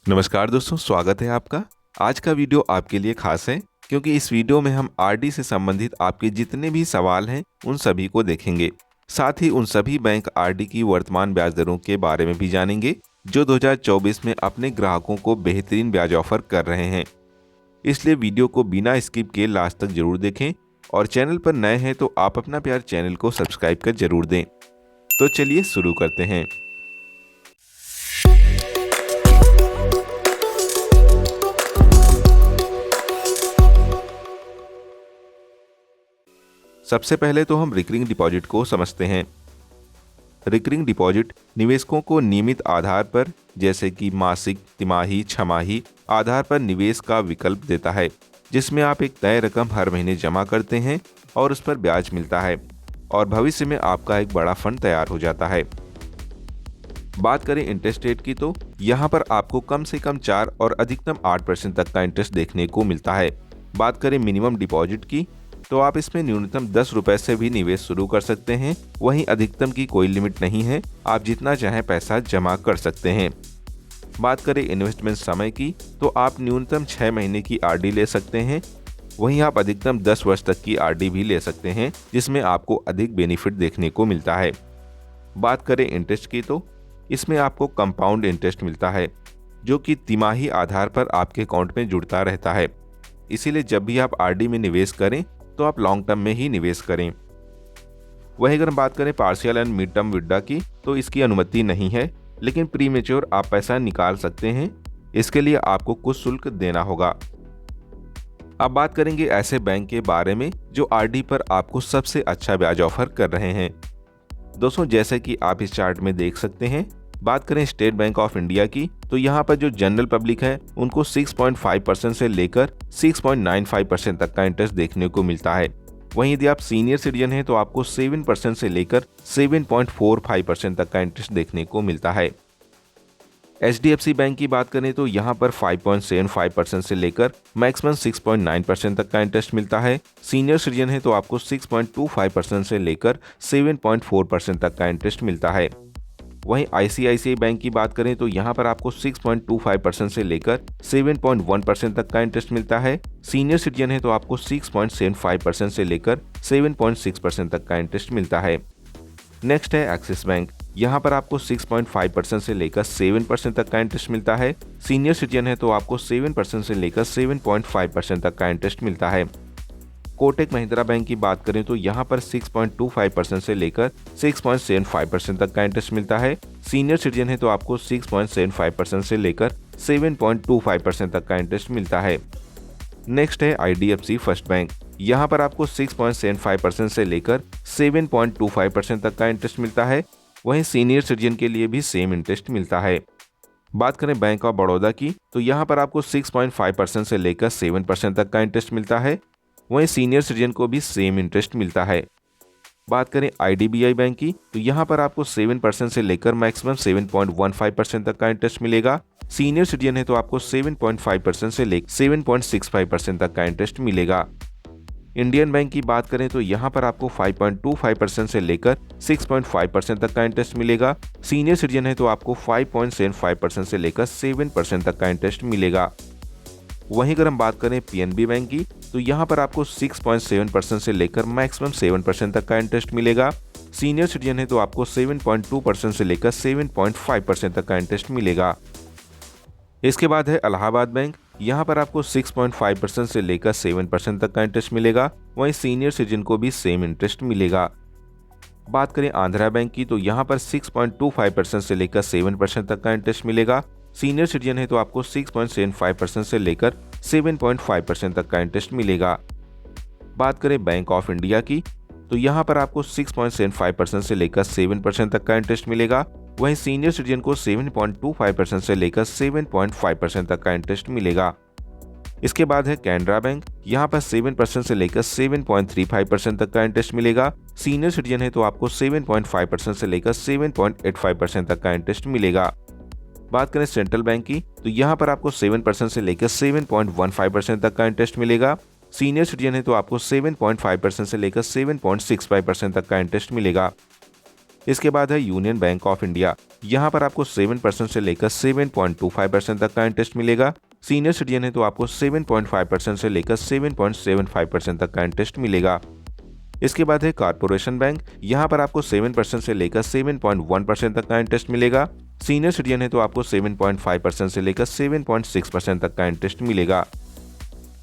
नमस्कार दोस्तों, स्वागत है आपका। आज का वीडियो आपके लिए खास है क्योंकि इस वीडियो में हम आरडी से संबंधित आपके जितने भी सवाल हैं उन सभी को देखेंगे। साथ ही उन सभी बैंक आरडी की वर्तमान ब्याज दरों के बारे में भी जानेंगे जो 2024 में अपने ग्राहकों को बेहतरीन ब्याज ऑफर कर रहे हैं। इसलिए वीडियो को बिना स्किप किए लास्ट तक जरूर देखें और चैनल पर नए हैं तो आप अपना प्यार चैनल को सब्सक्राइब कर जरूर दें। तो चलिए शुरू करते हैं। सबसे पहले तो हम रिकरिंग डिपॉजिट को समझते हैं। रिकरिंग डिपॉजिट निवेशकों को नियमित आधार पर जैसे कि मासिक, तिमाही, छमाही आधार पर निवेश का विकल्प देता है, जिसमें आप एक तय रकम हर महीने जमा करते हैं और उस पर ब्याज मिलता है और भविष्य में आपका एक बड़ा फंड तैयार हो जाता है। बात करें इंटरेस्ट रेट की तो यहाँ पर आपको कम से कम 4 और अधिकतम 8% तक का इंटरेस्ट देखने को मिलता है। बात करें मिनिमम डिपॉजिट की तो आप इसमें न्यूनतम 10 रुपए से भी निवेश शुरू कर सकते हैं। वहीं अधिकतम की कोई लिमिट नहीं है, आप जितना चाहें पैसा जमा कर सकते हैं। बात करें इन्वेस्टमेंट समय की तो आप न्यूनतम 6 महीने की आरडी ले सकते हैं। वहीं आप अधिकतम 10 वर्ष तक की आरडी भी ले सकते हैं, जिसमें आपको अधिक बेनिफिट देखने को मिलता है। बात करें इंटरेस्ट की तो इसमें आपको कंपाउंड इंटरेस्ट मिलता है, जो कि तिमाही आधार पर आपके अकाउंट में जुड़ता रहता है। इसीलिए जब भी आप आरडी में निवेश करें तो आप लॉन्ग टर्म में ही निवेश करें। वहीं अगर हम बात करें partial and mid term withdraw की तो इसकी अनुमति नहीं है, लेकिन प्री मैच्योर आप पैसा निकाल सकते हैं। इसके लिए आपको कुछ शुल्क देना होगा। अब बात करेंगे ऐसे बैंक के बारे में जो आरडी पर आपको सबसे अच्छा ब्याज ऑफर कर रहे हैं। दोस्तों, जैसे कि आप इस चार्ट में देख सकते हैं, बात करें स्टेट बैंक ऑफ इंडिया की तो यहाँ पर जो जनरल पब्लिक है उनको 6.5% से लेकर 6.95% तक का इंटरेस्ट देखने को मिलता है। वहीं यदि आप सीनियर सिटीजन हैं तो आपको 7% से लेकर 7.45% तक का इंटरेस्ट देखने को मिलता है। एचडीएफसी बैंक की बात करें तो यहाँ पर 5.75% से लेकर मैक्सिमम 6.9% तक का इंटरेस्ट मिलता है। सीनियर सिटीजन है तो आपको 6.25% से लेकर 7.4% तक का इंटरेस्ट मिलता है। वहीं आईसीआईसीआई बैंक की बात करें तो यहाँ पर आपको 6.25% से लेकर 7.1% तक का इंटरेस्ट मिलता है। सीनियर सिटीजन है तो आपको 6.75% से लेकर 7.6% तक का इंटरेस्ट मिलता है। नेक्स्ट है एक्सिस बैंक। यहाँ पर आपको 6.5% से लेकर 7% तक का इंटरेस्ट मिलता है। सीनियर सिटीजन है तो आपको 7% से लेकर 7.5% तक का इंटरेस्ट मिलता है। कोटक महिंद्रा बैंक की बात करें तो यहाँ पर 6.25% से लेकर 6.75% तक का इंटरेस्ट मिलता है। सीनियर सिटीजन है तो आपको 6.75% से लेकर 7.25% तक का इंटरेस्ट मिलता है। नेक्स्ट है आईडीएफसी फर्स्ट बैंक। यहाँ पर आपको 6.75% से लेकर 7.25% तक का इंटरेस्ट मिलता है। वहीं सीनियर सिटीजन के लिए भी सेम इंटरेस्ट मिलता है। बात करें बैंक ऑफ बड़ौदा की तो यहाँ पर आपको 6.5% से लेकर 7% तक का इंटरेस्ट मिलता है। वहीं सीनियर सिटीजन को भी सेम इंटरेस्ट मिलता है। बात करें आईडीबीआई बैंक की तो यहाँ पर आपको 7% से लेकर मैक्सिमम 7.15% तक का इंटरेस्ट मिलेगा। सीनियर सिटीजन है तो आपको 7.5% से लेकर 7.65% तक का इंटरेस्ट मिलेगा। इंडियन बैंक की बात करें तो यहाँ पर आपको 5.25% से लेकर 6.5% तक का इंटरेस्ट मिलेगा। सीनियर सिटीजन है तो आपको 5.75% से लेकर 7% तक का इंटरेस्ट मिलेगा। वहीं अगर हम बात करें पीएनबी बैंक की तो यहाँ पर आपको 6.7% से लेकर मैक्सिमम 7% तक का इंटरेस्ट मिलेगा। सीनियर सिटीजन है तो आपको 7.2% से लेकर 7.5% तक का इंटरेस्ट मिलेगा। इसके बाद है इलाहाबाद बैंक। यहाँ पर आपको 6.5% से लेकर 7% तक का इंटरेस्ट मिलेगा। वहीं सीनियर सिटीजन को भी सेम इंटरेस्ट मिलेगा। बात करें आंध्रा बैंक की तो यहाँ पर 6.25% से लेकर 7% तक का इंटरेस्ट मिलेगा। सीनियर सिटीजन है तो आपको 6.75% से लेकर 7.5% तक का इंटरेस्ट मिलेगा। बात करें बैंक ऑफ इंडिया की तो यहाँ पर आपको 6.75% से लेकर 7% तक का इंटरेस्ट मिलेगा। वहीं सीनियर सिटीजन को 7.25% से लेकर 7.5% तक का इंटरेस्ट मिलेगा। इसके बाद है कैनरा बैंक। यहाँ पर 7% से लेकर 7.35% तक का इंटरेस्ट मिलेगा। सीनियर सिटीजन है तो आपको 7.5% से लेकर 7.85% तक का इंटरेस्ट मिलेगा। बात करें सेंट्रल बैंक की तो यहाँ पर आपको 7% से लेकर 7.15% तक का इंटरेस्ट मिलेगा। सीनियर सिटीजन है तो आपको 7.5% से लेकर 7.65% तक का इंटरेस्ट मिलेगा। इसके बाद है यूनियन बैंक ऑफ इंडिया। यहाँ पर आपको 7% से लेकर 7.25% तक का इंटरेस्ट मिलेगा। सीनियर सिटीजन है तो आपको 7.5% से लेकर 7.75% तक का इंटरेस्ट मिलेगा। इसके बाद है कारपोरेशन बैंक। यहाँ पर आपको 7% से लेकर 7.1% तक का इंटरेस्ट मिलेगा। सीनियर सिटीजन है तो आपको 7.5% से लेकर 7.6% तक का इंटरेस्ट मिलेगा।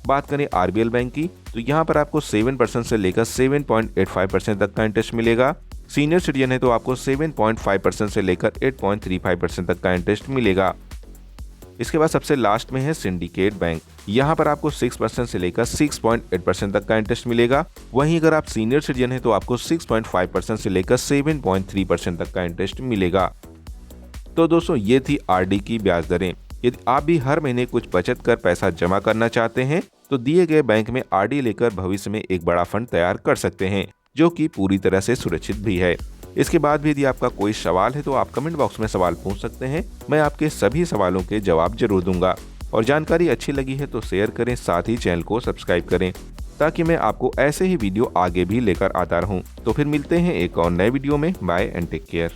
बात करें आरबीएल बैंक की, तो यहाँ पर आपको 7% से लेकर 7.85% तक का इंटरेस्ट मिलेगा। सीनियर सिटीजन है तो आपको 7.5% से लेकर 8.35% तक का इंटरेस्ट मिलेगा। इसके बाद सबसे लास्ट में है सिंडिकेट बैंक। यहाँ पर आपको 6% से लेकर 6.8% तक का इंटरेस्ट मिलेगा। वहीं अगर आप सीनियर सिटीजन है तो आपको 6.5% से लेकर 7.3% तक का इंटरेस्ट मिलेगा। तो दोस्तों ये थी आरडी की ब्याज दरें। यदि आप भी हर महीने कुछ बचत कर पैसा जमा करना चाहते हैं तो दिए गए बैंक में आरडी लेकर भविष्य में एक बड़ा फंड तैयार कर सकते हैं, जो कि पूरी तरह से सुरक्षित भी है। इसके बाद भी यदि आपका कोई सवाल है तो आप कमेंट बॉक्स में सवाल पूछ सकते हैं। मैं आपके सभी सवालों के जवाब जरूर दूंगा। और जानकारी अच्छी लगी है तो शेयर करें, साथ ही चैनल को सब्सक्राइब करें ताकि मैं आपको ऐसे ही वीडियो आगे भी लेकर आता रहूं। तो फिर मिलते हैं एक और नए वीडियो में। Bye and take care.